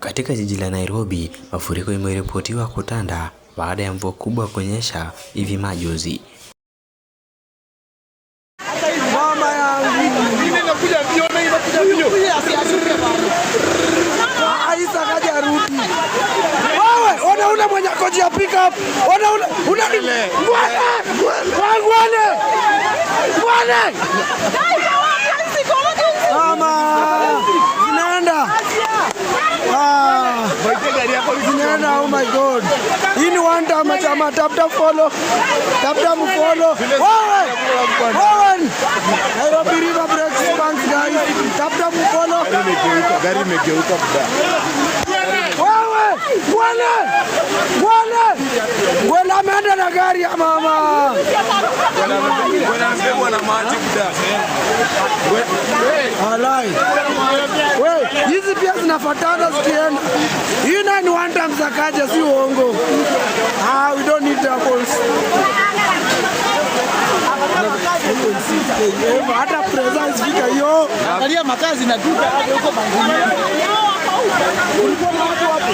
Katika jiji la Nairobi, mafuriko imeripotiwa kutanda baada ya mvua kubwa kunyesha hivi majuzi. Mama yangu inakuja mbio. Aisa kaja rudi. Wewe, ona ule mwenye koji ya pick up. Ona ule. Bwana. Mama. Zinaenda. Zinaenda, oh my God. Hii ni one time chama tap follow. Tap follow. Wewe. Nairobi River Breaks Banks guys. Tap follow. Gari imegeuka baba. Bwana ameenda na gari ya mama. Bwana amebebwa na maji baba. Alai. Wewe, hizi pia zinafuatana zikienda. Hii ni one time zakaja si uongo. We don't need doubles. Hata presa isifika hiyo. Angalia makazi na duka hapo huko Bangui. Kulikuwa na watu wapi?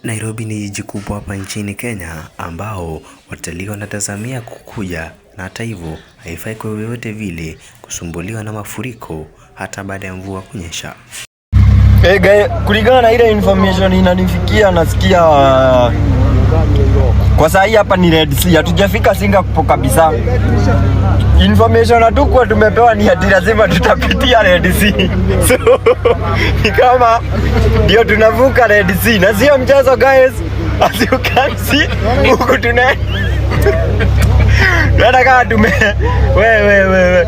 Nairobi ni jiji kubwa hapa nchini Kenya ambao watalii wanatazamia kukuja, na hata hivyo haifai kwa yoyote vile kusumbuliwa na mafuriko hata baada ya mvua kunyesha. Kulingana na ile information inanifikia, nasikia kwa saa hii hapa ni Red Sea, hatujafika Singapore kabisa. Information hatukuwa tumepewa ni ati lazima tutapitia Red Sea. So ni kama ndio tunavuka Red Sea, na sio mchezo guys. As you can see, huku tunataka wewe.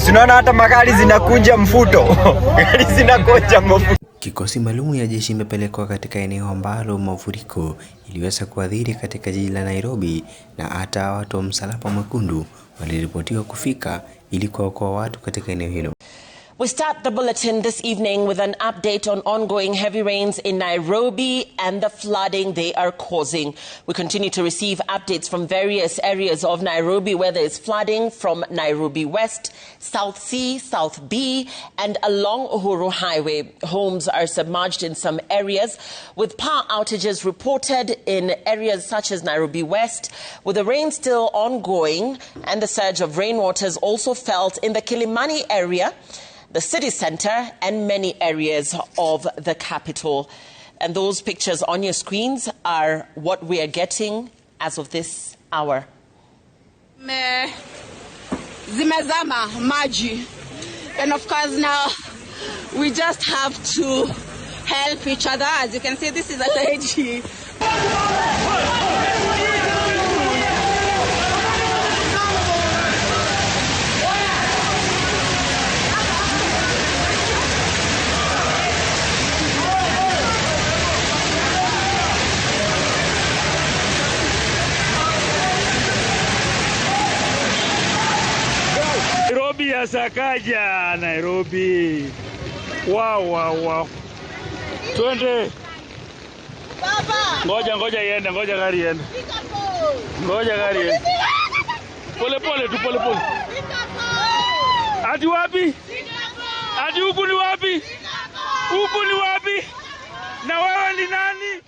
Unaona hata magari zinakunja mfuto. Gari zinakunja mfuto. Kikosi maalum ya jeshi imepelekwa katika eneo ambalo mafuriko iliweza kuathiri katika jiji la Nairobi, na hata watu wa Msalaba Mwekundu waliripotiwa kufika ili kuokoa watu katika eneo hilo. We start the bulletin this evening with an update on ongoing heavy rains in Nairobi and the flooding they are causing. We continue to receive updates from various areas of Nairobi where there is flooding from Nairobi West, South C, South B, and along Uhuru Highway. Homes are submerged in some areas, with power outages reported in areas such as Nairobi West, with the rain still ongoing and the surge of rainwaters also felt in the Kilimani area, the city centre, and many areas of the capital. And those pictures on your screens are what we are getting as of this hour. Zimezama maji, and of course now we just have to help each other. As you can see, this is a lady. Nairobi ya Sakaja, Nairobi. Wow. Twende. Baba. Ngoja iende, ngoja gari iende. Ngoja gari iende. Pole tu. Ati wapi? Ati huku ni wapi? Huku ni wapi? Na wewe ni nani?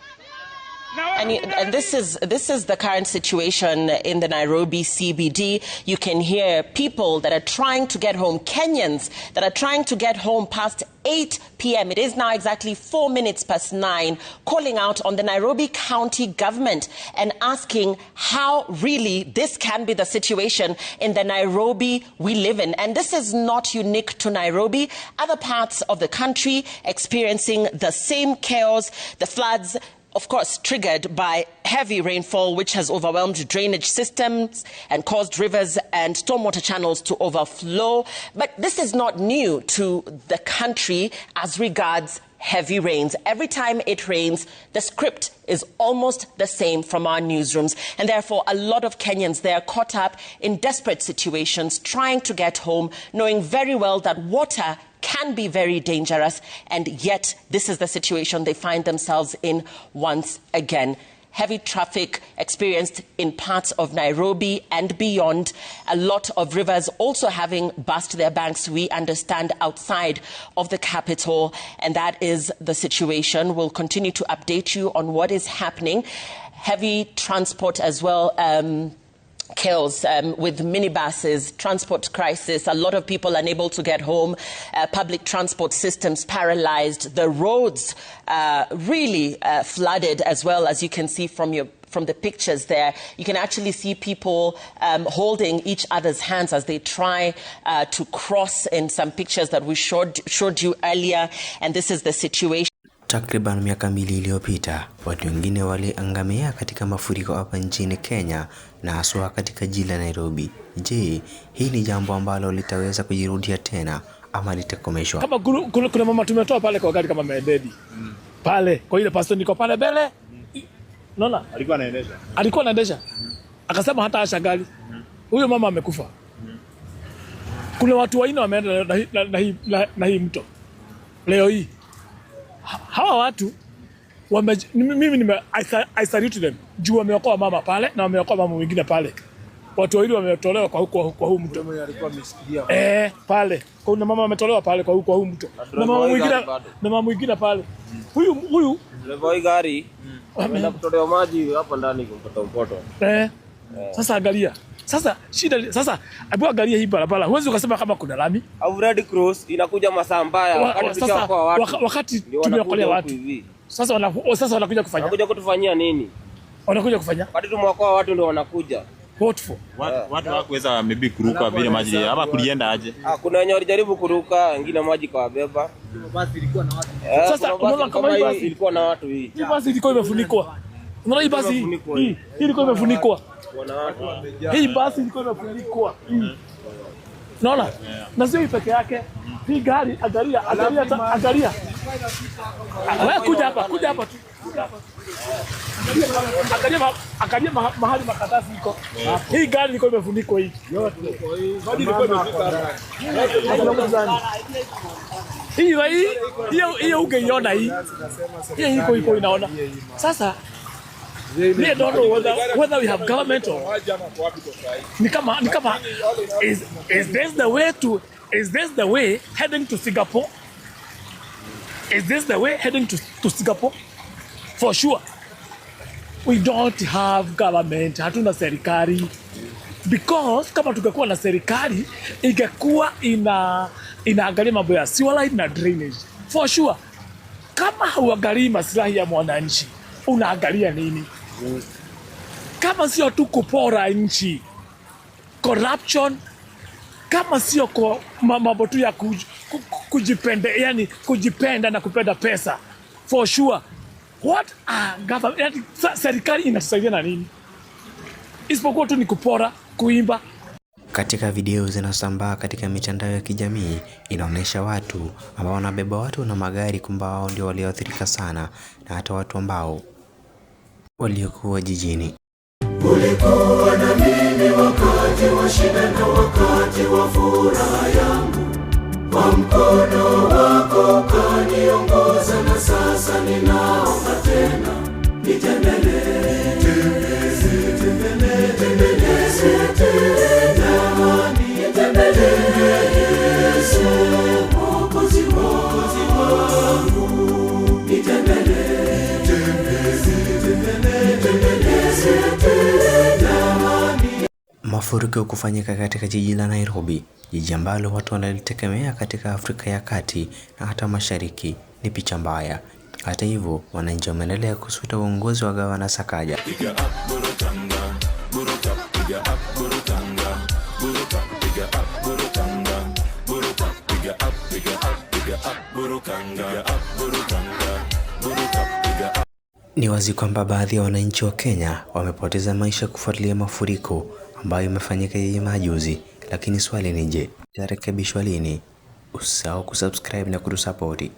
And this is the current situation in the Nairobi CBD. You can hear people that are trying to get home, Kenyans that are trying to get home past 8 p.m. It is now exactly 4 minutes past 9, calling out on the Nairobi County government and asking how really this can be the situation in the Nairobi we live in. And this is not unique to Nairobi. Other parts of the country experiencing the same chaos, the floods, of course, triggered by heavy rainfall, which has overwhelmed drainage systems and caused rivers and stormwater channels to overflow. But this is not new to the country as regards heavy rains. Every time it rains, the script is almost the same from our newsrooms. And therefore, a lot of Kenyans, they are caught up in desperate situations, trying to get home, knowing very well that water can be very dangerous, and yet this is the situation they find themselves in once again. heavy traffic experienced in parts of Nairobi and beyond. A lot of rivers also having burst their banks, we understand, outside of the capital. And that is the situation. We'll continue to update you on what is happening. Heavy transport as well. Kills with minibuses, transport crisis, a lot of people unable to get home, public transport systems paralyzed, the roads really flooded as well, as you can see from the pictures there. You can actually see people holding each other's hands as they try to cross in some pictures that we showed you earlier, and this is the situation. Takriban miaka 2 iliyopita, watu wengine waliangamia katika mafuriko hapa nchini Kenya na haswa katika jiji la Nairobi. Je, hii ni jambo ambalo litaweza kujirudia tena ama litakomeshwa? Kama kuna mama tumetoa pale kwa gari kama mededi. Pale, kwa ile pastor niko pale mbele. Unaona? Alikuwa anaendesha. Akasema hata asha gari. Huyo mama amekufa. Kuna watu waine wameenda na hii mto. Leo hii hawa watu mimi I salute them. Juu wameokoa mama pale na wameokoa mama mwingine pale. Watu wawili wametolewa kwa huu mto. Pale. Kuna mama ametolewa pale kwa huu mto. Na mama mwingine pale. Huyu Levoi gari kutolewa maji hapa ndani kumpata mpoto. Sasa angalia. Sasa shida sasa abu angalia hii barabara. Huwezi ukasema kama kuna lami. Au Red Cross inakuja masaa mbaya wakati tumeokolea watu. Sasa wanakuja kufanya. Wanakuja kutufanyia nini? Wanakuja kufanya? Wakati tumeokoa watu ndio wanakuja. What for? Watu hawakuweza maybe kuruka vile maji ama kulienda aje? Kuna wenye walijaribu kuruka, wengine maji kawabeba. Basi ilikuwa na watu. Sasa unaona kama hii basi ilikuwa na watu hii. Hii basi ilikuwa imefunikwa. Unaona hii basi hii ilikuwa imefunikwa. Hii basi ilikuwa imefunikwa. Unaona? Na sio hii peke yake. Hii gari angalia. Wewe kuja hapa tu. Angalia mahali makatasi iko. Hii gari ilikuwa imefunikwa hii. Hadi ilikuwa imefika. Hiyo ungeiona hii. Hiyo iko inaona. Sasa we don't know whether we have government or ni kama is this the way heading to Singapore? Is this the way heading to Singapore? For sure. We don't have government, hatuna serikali. Because kama tungekuwa na serikali, ingekuwa inaangalia mambo ya sewer line na drainage. For sure. Kama hauangalii maslahi ya mwananchi, unaangalia nini? Kama sio tu kupora nchi, corruption, kama sio kwa mambo tu ya kujipenda na kupenda pesa. For sure. What government, serikali inatusaidia na nini? Isipokuwa tu ni kupora, kuimba. Katika video zinasambaa katika mitandao ya kijamii, inaonyesha watu ambao wanabeba watu na magari, kumbe wao ndio walioathirika sana, na hata watu ambao waliokuwa jijini. Ulikuwa na mimi wakati wa shida na wakati wa furaha yangu. Kwa mkono wako kaniongoza, na sasa ninaomba tena nitembelee tena, Yesu Mwokozi wangu, nitembelee tena. Mafuriko kufanyika katika jiji la Nairobi, jiji ambalo watu wanalitegemea katika Afrika ya Kati na hata Mashariki, ni picha mbaya. Hata hivyo, wananchi wameendelea kusuta uongozi wa Gavana Sakaja. Ni wazi kwamba baadhi ya wananchi wa Kenya wamepoteza maisha kufuatilia mafuriko ambayo imefanyika hivi majuzi, lakini swali ni je, itarekebishwa lini? Usisahau kusubscribe na kutusupport.